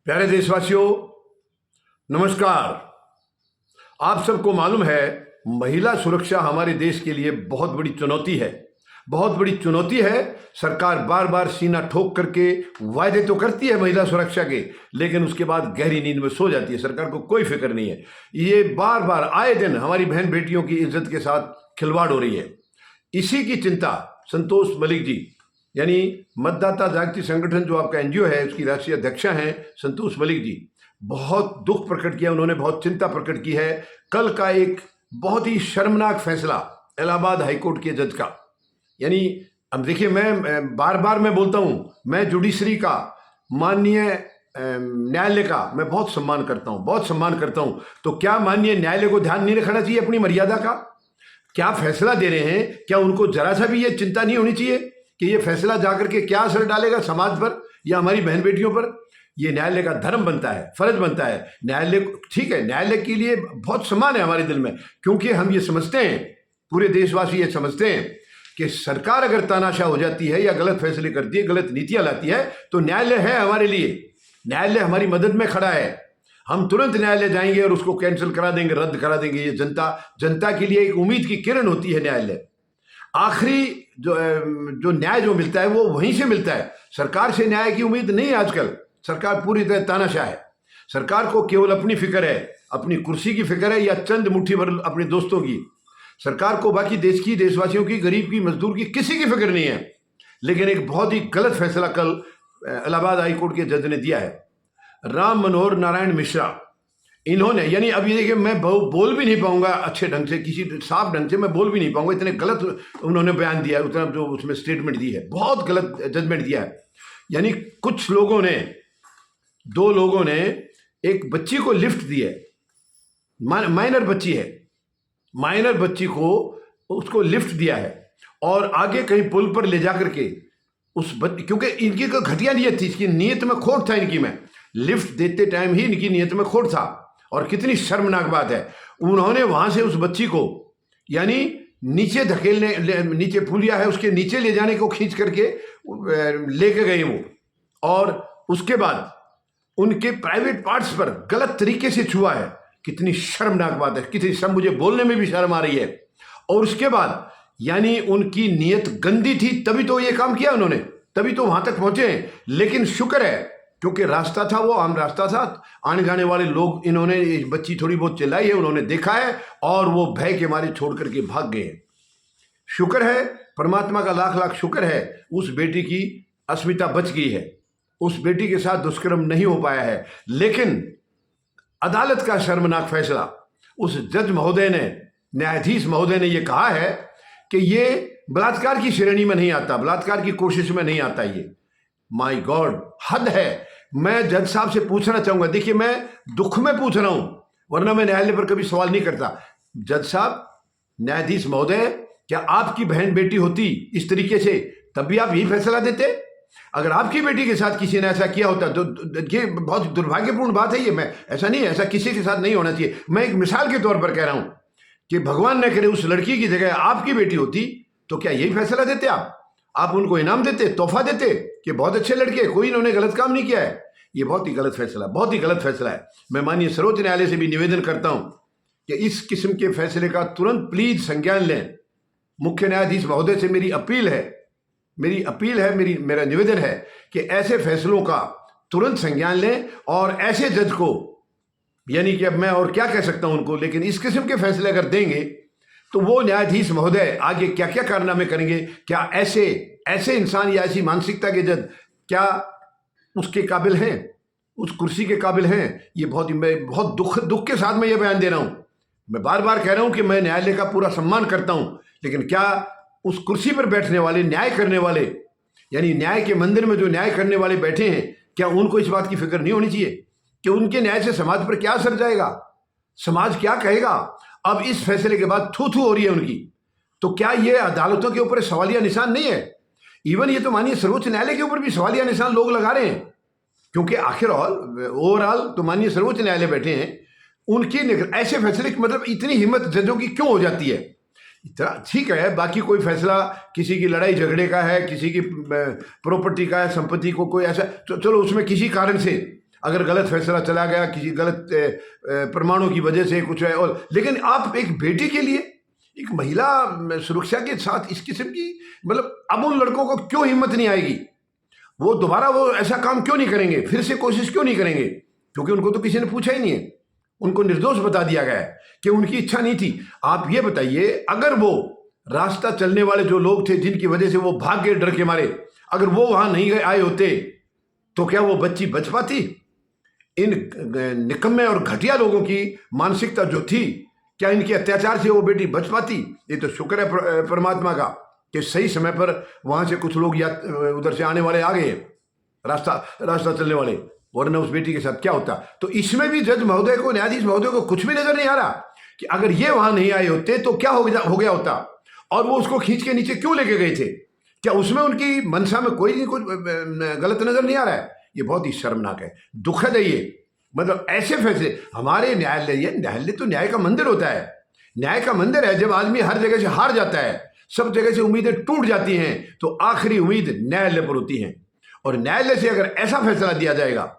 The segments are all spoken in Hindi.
प्यारे देशवासियों, नमस्कार। आप सबको मालूम है, महिला सुरक्षा हमारे देश के लिए बहुत बड़ी चुनौती है। बहुत बड़ी चुनौती है। सरकार बार बार सीना ठोक करके वायदे तो करती है महिला सुरक्षा के, लेकिन उसके बाद गहरी नींद में सो जाती है। सरकार को कोई फिक्र नहीं है। ये बार बार आए दिन हमारी बहन बेटियों की इज्जत के साथ खिलवाड़ हो रही है। इसी की चिंता संतोष मलिक जी, यानी मतदाता जागृति संगठन जो आपका एनजीओ है, उसकी राष्ट्रीय अध्यक्षा हैं संतोष मलिक जी, बहुत दुख प्रकट किया उन्होंने, बहुत चिंता प्रकट की है। कल का एक बहुत ही शर्मनाक फैसला इलाहाबाद हाईकोर्ट के जज का, यानी अब देखिए, मैं बार बार मैं बोलता हूं, मैं जुडिशरी का, माननीय न्यायालय का मैं बहुत सम्मान करता हूं, बहुत सम्मान करता हूं। तो क्या माननीय न्यायालय को ध्यान नहीं रखना चाहिए अपनी मर्यादा का? क्या फैसला दे रहे हैं, क्या उनको जरा सा भी ये चिंता नहीं होनी चाहिए कि ये फैसला जाकर के क्या असर डालेगा समाज पर या हमारी बहन बेटियों पर? ये न्यायालय का धर्म बनता है, फर्ज बनता है। न्यायालय, ठीक है, न्यायालय के लिए बहुत सम्मान है हमारे दिल में, क्योंकि हम ये समझते हैं, पूरे देशवासी ये समझते हैं कि सरकार अगर तानाशाह हो जाती है या गलत फैसले करती है, गलत नीतियां लाती है, तो न्यायालय है हमारे लिए। न्यायालय हमारी मदद में खड़ा है। हम तुरंत न्यायालय जाएंगे और उसको कैंसिल करा देंगे, रद्द करा देंगे। ये जनता के लिए एक उम्मीद की किरण होती है न्यायालय। आखिरी जो न्याय जो मिलता है वो वहीं से मिलता है। सरकार से न्याय की उम्मीद नहीं है आजकल। सरकार पूरी तरह तानाशाह है। सरकार को केवल अपनी फिक्र है, अपनी कुर्सी की फिक्र है या चंद मुट्ठी भर अपने दोस्तों की। सरकार को बाकी देश की, देशवासियों की, गरीब की, मजदूर की किसी की फिक्र नहीं है। लेकिन एक बहुत ही गलत फैसला कल इलाहाबाद हाईकोर्ट के जज ने दिया है। राम मनोहर नारायण मिश्रा, इन्होंने, यानी अब ये देखिए, मैं बोल भी नहीं पाऊंगा अच्छे ढंग से, किसी साफ ढंग से मैं बोल भी नहीं पाऊंगा, इतने गलत उन्होंने बयान दिया है, उतना जो उसमें स्टेटमेंट दी है, बहुत गलत जजमेंट दिया है। यानी कुछ लोगों ने, दो लोगों ने एक बच्ची को लिफ्ट दी है, माइनर बच्ची है, माइनर बच्ची को उसको लिफ्ट दिया है और आगे कहीं पुल पर ले जाकर के उस बच्ची, क्योंकि इनकी कोई घटिया नीयत थी, इसकी नीयत में खोट था इनकी, में लिफ्ट देते टाइम ही इनकी नीयत में खोट था। और कितनी शर्मनाक बात है, उन्होंने वहां से उस बच्ची को, यानी नीचे धकेलने, नीचे पुलिया है उसके नीचे ले जाने को खींच करके लेके गए वो, और उसके बाद उनके प्राइवेट पार्ट्स पर गलत तरीके से छुआ है। कितनी शर्मनाक बात है, कितनी शर्म, मुझे बोलने में भी शर्म आ रही है। और उसके बाद यानी उनकी नीयत गंदी थी, तभी तो ये काम किया उन्होंने, तभी तो वहां तक पहुंचे हैं। लेकिन शुक्र है, क्योंकि रास्ता था वो आम रास्ता था, आने जाने वाले लोग, इन्होंने, बच्ची थोड़ी बहुत चिल्लाई है, उन्होंने देखा है और वो भय के मारे छोड़ करके भाग गए हैं। शुक्र है, परमात्मा का लाख लाख शुक्र है, उस बेटी की अस्मिता बच गई है, उस बेटी के साथ दुष्कर्म नहीं हो पाया है। लेकिन अदालत का शर्मनाक फैसला, उस जज महोदय ने, न्यायाधीश महोदय ने यह कहा है कि ये बलात्कार की श्रेणी में नहीं आता, बलात्कार की कोशिश में नहीं आता। ये माय गॉड, हद है। मैं जज साहब से पूछना चाहूंगा, देखिए मैं दुख में पूछ रहा हूं, वरना मैं न्यायालय पर कभी सवाल नहीं करता। जज साहब, न्यायाधीश महोदय, क्या आपकी बहन बेटी होती इस तरीके से, तब भी आप यही फैसला देते? अगर आपकी बेटी के साथ किसी ने ऐसा किया होता तो ये बहुत दुर्भाग्यपूर्ण बात है। ये, मैं ऐसा नहीं है, ऐसा किसी के साथ नहीं होना चाहिए। मैं एक मिसाल के तौर पर कह रहा हूं कि भगवान न करे उस लड़की की जगह आपकी बेटी होती, तो क्या यही फैसला देते आप उनको इनाम देते, तोहफा देते कि बहुत अच्छे लड़के, कोई इन्होंने गलत काम नहीं किया है? ये बहुत ही गलत फैसला, बहुत ही गलत फैसला है। मैं माननीय सर्वोच्च न्यायालय से भी निवेदन करता हूं कि इस किस्म के फैसले का तुरंत प्लीज संज्ञान लें। मुख्य न्यायाधीश महोदय से मेरी अपील है, मेरा निवेदन है कि ऐसे फैसलों का तुरंत संज्ञान लें और ऐसे जज को, यानी कि अब मैं और क्या कह सकता हूं उनको, लेकिन इस किस्म के फैसले अगर देंगे तो वो न्यायाधीश महोदय आगे क्या क्या कारनामे करेंगे? क्या ऐसे इंसान या ऐसी मानसिकता के जज क्या उसके काबिल हैं, उस कुर्सी के काबिल हैं? ये बहुत दुख के साथ मैं ये बयान दे रहा हूं। मैं बार बार कह रहा हूं कि मैं न्यायालय का पूरा सम्मान करता हूं, लेकिन क्या उस कुर्सी पर बैठने वाले, न्याय करने वाले, यानी न्याय के मंदिर में जो न्याय करने वाले बैठे हैं, क्या उनको इस बात की फिक्र नहीं होनी चाहिए कि उनके न्याय से समाज पर क्या असर जाएगा, समाज क्या कहेगा? अब इस फैसले के बाद थू थू हो रही है उनकी, तो क्या ये अदालतों के ऊपर सवालिया निशान नहीं है? इवन ये तो मानिए सर्वोच्च न्यायालय के ऊपर भी सवालिया निशान लोग लगा रहे हैं, क्योंकि आखिर ओवरऑल तो मानिए सर्वोच्च न्यायालय बैठे हैं, उनकी ऐसे फैसले की, मतलब इतनी हिम्मत जजों की क्यों हो जाती है? इतना ठीक है, बाकी कोई फैसला किसी की लड़ाई झगड़े का है, किसी की प्रॉपर्टी का है, संपत्ति को कोई ऐसा, तो चलो उसमें किसी कारण से अगर गलत फैसला चला गया किसी गलत प्रमाणों की वजह से कुछ है, और लेकिन आप एक बेटी के लिए, एक महिला सुरक्षा के साथ इस किस्म की, मतलब अब उन लड़कों को क्यों हिम्मत नहीं आएगी? वो दोबारा वो ऐसा काम क्यों नहीं करेंगे? फिर से कोशिश क्यों नहीं करेंगे? क्योंकि उनको तो किसी ने पूछा ही नहीं है, उनको निर्दोष बता दिया गया है कि उनकी इच्छा नहीं थी। आप ये बताइए, अगर वो रास्ता चलने वाले जो लोग थे जिनकी वजह से वो भाग गए डर के मारे, अगर वो वहां नहीं आए होते तो क्या वो बच्ची बच पाती? इन निकम्मे और घटिया लोगों की मानसिकता जो थी, क्या इनके अत्याचार से वो बेटी बच पाती? ये तो शुक्र है परमात्मा का कि सही समय पर वहां से कुछ लोग या उधर से आने वाले आ गए, रास्ता चलने वाले, वरना उस बेटी के साथ क्या होता? तो इसमें भी जज महोदय को, न्यायाधीश महोदय को कुछ भी नजर नहीं आ रहा कि अगर ये वहां नहीं आए होते तो क्या हो गया होता, और वो उसको खींच के नीचे क्यों लेके गए थे? क्या उसमें उनकी मनसा में कोई नहीं कुछ गलत नजर नहीं आ रहा है? ये बहुत ही शर्मनाक है, दुखद है ये। मतलब ऐसे फैसले हमारे न्यायालय तो न्याय का मंदिर होता है, न्याय का मंदिर है। जब आदमी हर जगह से हार जाता है, सब जगह से उम्मीदें टूट जाती हैं, तो आखिरी उम्मीद न्यायालय पर होती है। और न्यायालय से अगर ऐसा फैसला दिया जाएगा,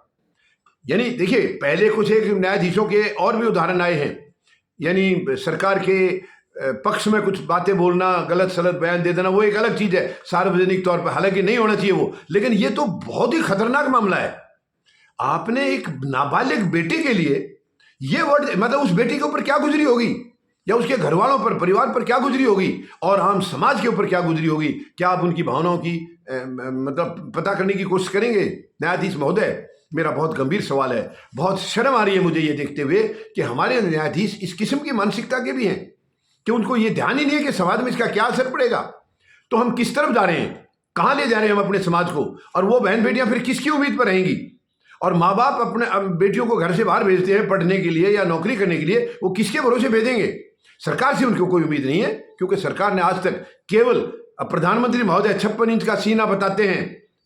यानी देखिए, पहले कुछ एक न्यायाधीशों के और भी उदाहरण आए हैं, यानी सरकार के पक्ष में कुछ बातें बोलना, गलत सलत बयान दे देना, वो एक अलग चीज है सार्वजनिक तौर पर, हालांकि नहीं होना चाहिए वो, लेकिन ये तो बहुत ही खतरनाक मामला है। आपने एक नाबालिग बेटी के लिए ये वर्ड, मतलब उस बेटी के ऊपर क्या गुजरी होगी, या उसके घर वालों पर, परिवार पर क्या गुजरी होगी, और आम समाज के ऊपर क्या गुजरी होगी? क्या आप उनकी भावनाओं की मतलब पता करने की कोशिश करेंगे? न्यायाधीश महोदय, मेरा बहुत गंभीर सवाल है। बहुत शर्म आ रही है मुझे ये देखते हुए कि हमारे न्यायाधीश इस किस्म की मानसिकता के भी हैं कि उनको ये ध्यान ही नहीं है कि समाज में इसका क्या असर पड़ेगा। तो हम किस तरफ जा रहे हैं, कहाँ ले जा रहे हैं हम अपने समाज को? और वो बहन बेटियां फिर किसकी उम्मीद पर रहेंगी? और माँ बाप अपने बेटियों को घर से बाहर भेजते हैं पढ़ने के लिए या नौकरी करने के लिए, वो किसके भरोसे भेजेंगे? सरकार से उनको कोई उम्मीद नहीं है, क्योंकि सरकार ने आज तक केवल, प्रधानमंत्री महोदय 56 इंच का सीना बताते हैं,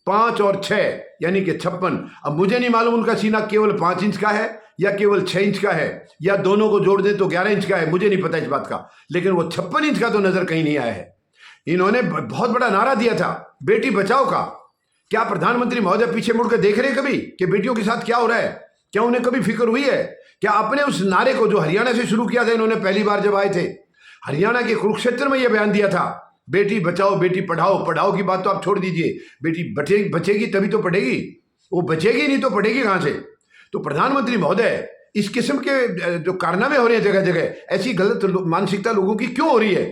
5 और 6 यानी कि 56। अब मुझे नहीं मालूम उनका सीना केवल 5 इंच का है या केवल 6 इंच का है, या दोनों को जोड़ दें तो 11 इंच का है, मुझे नहीं पता इस बात का, लेकिन वो 56 इंच का तो नजर कहीं नहीं आया है। इन्होंने बहुत बड़ा नारा दिया था बेटी बचाओ का। क्या प्रधानमंत्री महोदय पीछे मुड़कर देख रहे कभी कि बेटियों के साथ क्या हो रहा है? क्या उन्हें कभी फिक्र हुई है? क्या अपने उस नारे को जो हरियाणा से शुरू किया था इन्होंने पहली बार जब आए थे, हरियाणा के कुरुक्षेत्र में यह बयान दिया था, बेटी बचाओ बेटी पढ़ाओ। पढ़ाओ की बात तो आप छोड़ दीजिए, बेटी बचेगी तभी तो पढ़ेगी, वो बचेगी नहीं तो पढ़ेगी कहां से? तो प्रधानमंत्री महोदय, इस किस्म के जो कारनामे हो रहे हैं जगह जगह, ऐसी गलत मानसिकता लोगों की क्यों हो रही है?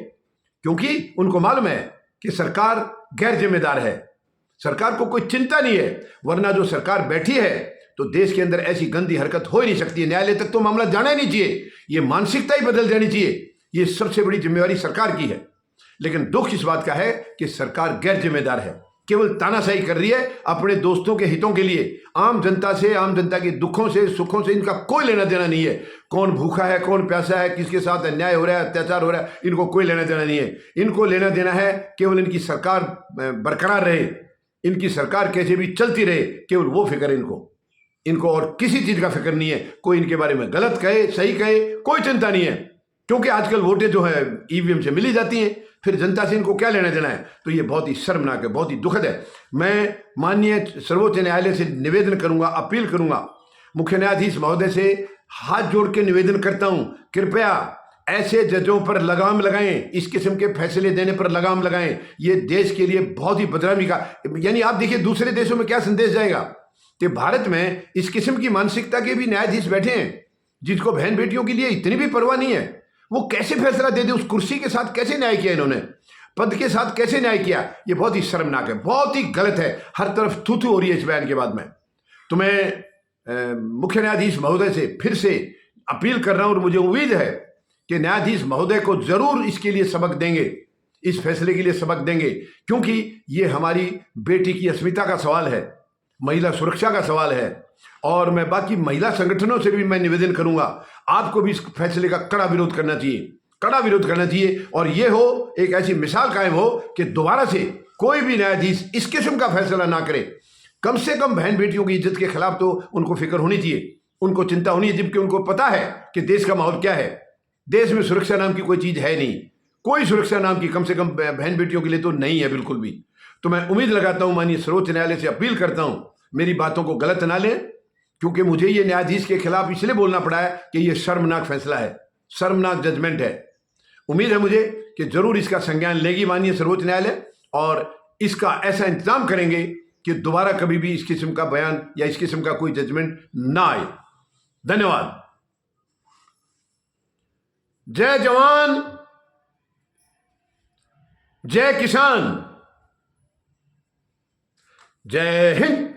क्योंकि उनको मालूम है कि सरकार गैर जिम्मेदार है, सरकार को कोई चिंता नहीं है, वरना जो सरकार बैठी है तो देश के अंदर ऐसी गंदी हरकत हो ही नहीं सकती है। न्यायालय तक तो मामला जाना ही नहीं चाहिए, ये मानसिकता ही बदल जानी चाहिए। ये सबसे बड़ी जिम्मेवारी सरकार की है। लेकिन दुख इस बात का है कि सरकार गैर जिम्मेदार है, केवल तानाशाही कर रही है अपने दोस्तों के हितों के लिए। आम जनता से, आम जनता के दुखों से, सुखों से इनका कोई लेना देना नहीं है। कौन भूखा है, कौन प्यासा है, किसके साथ अन्याय हो रहा है, अत्याचार हो रहा है, इनको कोई लेना देना नहीं है। इनको लेना देना है केवल इनकी सरकार बरकरार रहे, इनकी सरकार कैसे भी चलती रहे, केवल वो फिक्र इनको और किसी चीज का फिक्र नहीं है। कोई इनके बारे में गलत कहे, सही कहे, कोई चिंता नहीं है, क्योंकि आजकल वोटें जो है ईवीएम से मिली जाती हैं, फिर जनता से इनको क्या लेना देना है? तो ये बहुत ही शर्मनाक है, बहुत ही दुखद है। मैं माननीय सर्वोच्च न्यायालय से निवेदन करूंगा, अपील करूंगा, मुख्य न्यायाधीश महोदय से हाथ जोड़ के निवेदन करता हूं, कृपया ऐसे जजों पर लगाम लगाएं, इस किस्म के फैसले देने पर लगाम लगाएं। ये देश के लिए बहुत ही बदनामी का, यानी आप देखिए दूसरे देशों में क्या संदेश जाएगा कि भारत में इस किस्म की मानसिकता के भी न्यायाधीश बैठे हैं जिनको बहन बेटियों के लिए इतनी भी परवाह नहीं है। वो कैसे फैसला दे दे? उस कुर्सी के साथ कैसे न्याय किया इन्होंने, पद के साथ कैसे न्याय किया? ये बहुत ही शर्मनाक है, बहुत ही गलत है। हर तरफ थू थू हो रही है इस बयान के बाद में। तो मैं मुख्य न्यायाधीश महोदय से फिर से अपील कर रहा हूं, और मुझे उम्मीद है कि न्यायाधीश महोदय को जरूर इसके लिए सबक देंगे, इस फैसले के लिए सबक देंगे, क्योंकि ये हमारी बेटी की अस्मिता का सवाल है, महिला सुरक्षा का सवाल है। और मैं बाकी महिला संगठनों से भी मैं निवेदन करूंगा, आपको भी इस फैसले का कड़ा विरोध करना चाहिए, कड़ा विरोध करना चाहिए। और ये हो, एक ऐसी मिसाल कायम हो कि दोबारा से कोई भी न्यायाधीश इस किस्म का फैसला ना करे। कम से कम बहन बेटियों की इज्जत के खिलाफ तो उनको फिक्र होनी चाहिए, उनको चिंता होनी चाहिए, जबकि उनको पता है कि देश का माहौल क्या है। देश में सुरक्षा नाम की कोई चीज है नहीं, कोई सुरक्षा नाम की कम से कम बहन बेटियों के लिए तो नहीं है बिल्कुल भी। तो मैं उम्मीद लगाता हूं, माननीय सर्वोच्च न्यायालय से अपील करता हूं, मेरी बातों को गलत ना लें, क्योंकि मुझे ये न्यायाधीश के खिलाफ इसलिए बोलना पड़ा है कि ये शर्मनाक फैसला है, शर्मनाक जजमेंट है। उम्मीद है मुझे कि जरूर इसका संज्ञान लेगी माननीय सर्वोच्च न्यायालय और इसका ऐसा इंतजाम करेंगे कि दोबारा कभी भी इस किस्म का बयान या इस किस्म का कोई जजमेंट ना आए। धन्यवाद। जय जवान, जय किसान, जय हिंद।